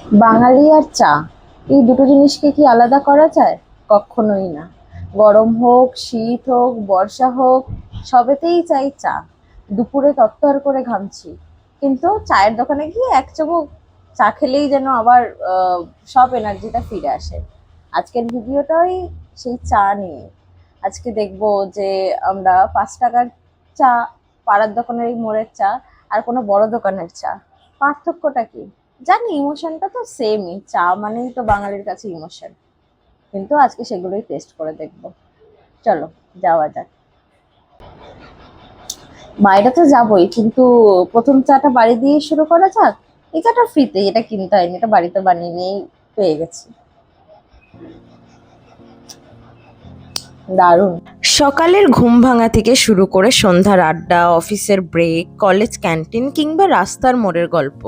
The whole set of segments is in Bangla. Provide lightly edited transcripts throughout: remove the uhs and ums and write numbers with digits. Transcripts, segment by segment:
বাঙালি আর চা, এই দুটো জিনিসকে কি আলাদা করা যায়? কখনোই না। গরম হোক, শীত হোক, বর্ষা হোক, সবেতেই চাই চা। দুপুরে তরতর করে ঘামছি, কিন্তু চায়ের দোকানে গিয়ে এক চুমুক চা খেলেই যেন আবার সব এনার্জিটা ফিরে আসে। আজকের ভিডিওটাই সেই চা নিয়ে। আজকে দেখবো যে আমরা 5 টাকার চা, পাড়ার দোকানের এই মোড়ের চা, আর কোনো বড় দোকানের চা, পার্থক্যটা কি? জানি ইমোশনটা তো সেমই, চা মানেই তো বাঙালির কাছে ইমোশন, কিন্তু আজকে সেগুলোই টেস্ট করে দেখবো। চলো যাওয়া যাক। বাইরে তো যাবোই, কিন্তু প্রথম চাটা বাড়ি দিয়ে শুরু করা যাক। এই চাটা ফ্রিতে, এটা কিনতে হয়নি, এটা বাড়িতে বানিয়ে নিয়েই পেয়ে গেছি। দারুণ। সকালের ঘুম ভাঙা থেকে শুরু করে সন্ধ্যার আড্ডা, অফিসের ব্রেক, কলেজ ক্যান্টিন কিংবা রাস্তার মোড়ের গল্প,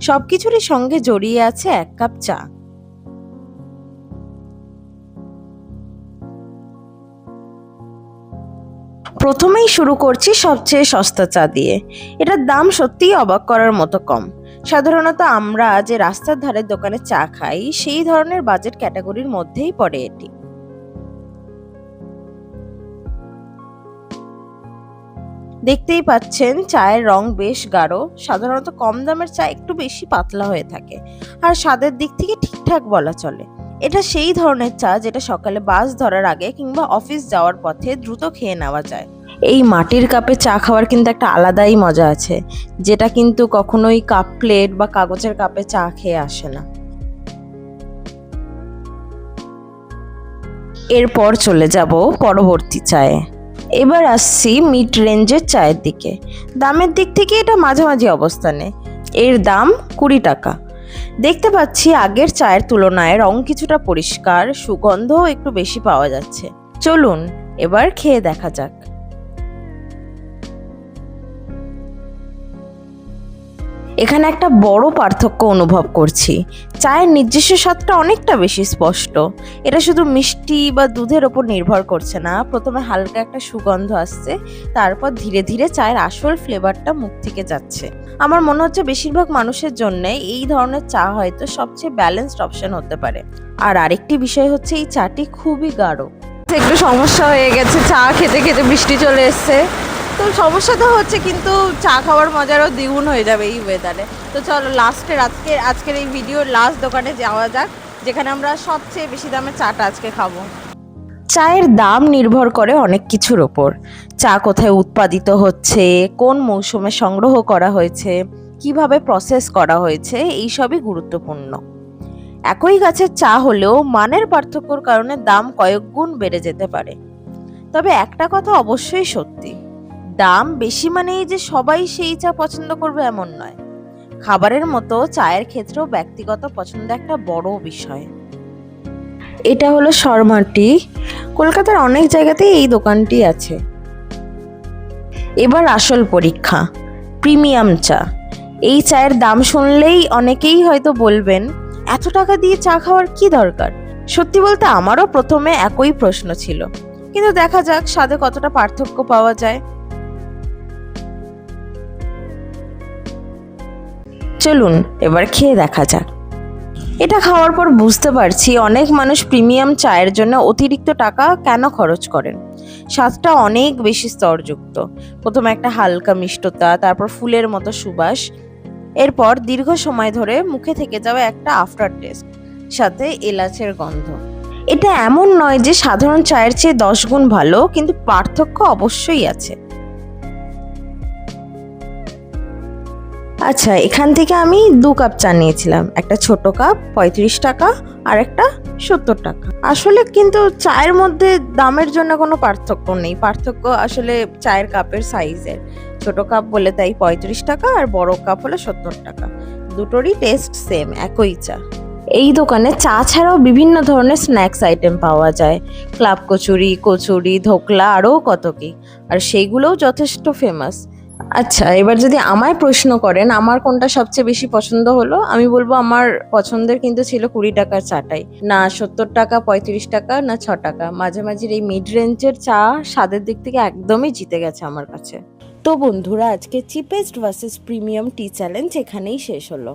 সবকিছুরই সঙ্গে জড়িয়ে আছে এক কাপ চা। প্রথমেই শুরু করছি সবচেয়ে সস্তা চা দিয়ে। এটার দাম সত্যিই অবাক করার মতো কম। সাধারণত আমরা যে রাস্তার ধারের দোকানে চা খাই, সেই ধরনের বাজেট ক্যাটাগরির মধ্যেই পড়ে এটি। দেখতেই পাচ্ছেন চায়ের রং বেশ গাঢ়। সাধারণত কম দামের চা একটু বেশি পাতলা হয়ে থাকে, আর স্বাদের দিক থেকে ঠিকঠাক বলা চলে। এটা সেই ধরনের চা যেটা সকালে বাস ধরার আগে কিংবা অফিস যাওয়ার পথে দ্রুত খেয়ে নেওয়া যায়। এই মাটির কাপে চা খাওয়ার কিন্তু একটা আলাদাই মজা আছে, যেটা কিন্তু কখনোই কাপ প্লেট বা কাগজের কাপে চা খেয়ে আসে না। এরপর চলে যাব পরবর্তী চায়ে। এবার আসছি মিড রেঞ্জের চায়ের দিকে। দামের দিক থেকে এটা মাঝামাঝি অবস্থানে। এর দাম 20 টাকা। দেখতে পাচ্ছি আগের চায়ের তুলনায় রং কিছুটা পরিষ্কার, সুগন্ধও একটু বেশি পাওয়া যাচ্ছে। চলুন এবার খেয়ে দেখা যাক। এখানে একটা বড় পার্থক্য অনুভব করছি। চায়ের নিজস্ব স্বাদটা অনেকটা বেশি স্পষ্ট। এটা শুধু মিষ্টি বা দুধের ওপর নির্ভর করছে না। প্রথমে হালকা একটা সুগন্ধ আসছে, তারপর ধীরে ধীরে চায়ের আসল ফ্লেভারটা মুখ থেকে যাচ্ছে। আমার মনে হচ্ছে বেশিরভাগ মানুষের জন্য এই ধরনের চা হয়তো সবচেয়ে ব্যালেন্সড অপশন হতে পারে। আর আরেকটি বিষয় হচ্ছে এই চাটি খুবই গাঢ়। একটু সমস্যা হয়ে গেছে, চা খেতে খেতে বৃষ্টি চলে এসছে, তো সমস্যা তো হচ্ছে, কিন্তু চা খাওয়ার মজারও দ্বিগুণ হয়ে যাবে এই ওয়েদারে। তো চলো আজকের এই ভিডিওর লাস্ট দোকানে যাওয়া যাক, যেখানে আমরা সবচেয়ে বেশি দামে চাটা আজকে খাবো। চায়ের দাম নির্ভর করে অনেক কিছুর ওপর। চা কোথায় উৎপাদিত হচ্ছে, কোন মৌসুমে সংগ্রহ করা হয়েছে, কিভাবে প্রসেস করা হয়েছে, এইসবই গুরুত্বপূর্ণ। একই গাছের চা হলেও মানের পার্থক্যর কারণে দাম কয়েক গুণ বেড়ে যেতে পারে। তবে একটা কথা অবশ্যই সত্যি, দাম বেশি মানেই যে সবাই সেই চা পছন্দ করবে এমন নয়। খাবারের মতো চায়ের ক্ষেত্রেও ব্যক্তিগত পছন্দ একটা বড় বিষয়। এটা হলো শর্মা টি। কলকাতার অনেক জায়গাতেই এই দোকানটি আছে। এবার আসল পরীক্ষা, প্রিমিয়াম চা। এই চায়ের দাম শুনলেই অনেকেই হয়তো বলবেন, এত টাকা দিয়ে চা খাওয়ার কি দরকার? সত্যি বলতে আমারও প্রথমে একই প্রশ্ন ছিল, কিন্তু দেখা যাক স্বাদে কতটা পার্থক্য পাওয়া যায়। চলুন এবার খেয়ে দেখা যাক। এটা খাওয়ার পর বুঝতে পারছি অনেক মানুষ প্রিমিয়াম চায়ের জন্য অতিরিক্ত টাকা কেন খরচ করেন। স্বাদটা অনেক বেশি স্তরযুক্ত। প্রথমে একটা হালকা মিষ্টতা, তারপর ফুলের মতো সুবাস, এরপর দীর্ঘ সময় ধরে মুখে থেকে যাওয়া একটা আফটার টেস্ট, সাথে এলাচের গন্ধ। এটা এমন নয় যে সাধারণ চায়ের চেয়ে 10 গুণ ভালো, কিন্তু পার্থক্য অবশ্যই আছে। আচ্ছা, এখান থেকে আমি 2 কাপ চা নিয়েছিলাম। একটা ছোট কাপ 35 টাকা, আর একটা 70 টাকা। আসলে কিন্তু চায়ের মধ্যে দামের জন্য কোনো পার্থক্য নেই। পার্থক্য আসলে চায়ের কাপের সাইজের। ছোট কাপ বলে তাই 35 টাকা, আর বড় কাপ হলো 70 টাকা। দুটোরই টেস্ট সেম, একই চা। এই দোকানে চা ছাড়াও বিভিন্ন ধরনের স্ন্যাক্স আইটেম পাওয়া যায়। ক্লাব কচুরি, কচুরি, ধোকলা, আরও কত কি। আর সেইগুলোও যথেষ্ট ফেমাস। আচ্ছা, এবার যদি আমায় প্রশ্ন করেন আমার কোনটা সবচেয়ে বেশি পছন্দ হলো, আমি বলবো আমার পছন্দের কিন্তু ছিল 20 টাকার চাটাই। না 70 টাকা, 35 টাকা, না 6 টাকা, মাঝামাঝির এই মিড রেঞ্জের চা স্বাদের দিক থেকে একদমই জিতে গেছে আমার কাছে। তো বন্ধুরা, আজকে চিপেস্ট ভার্সেস প্রিমিয়াম টি চ্যালেঞ্জ এখানেই শেষ হলো।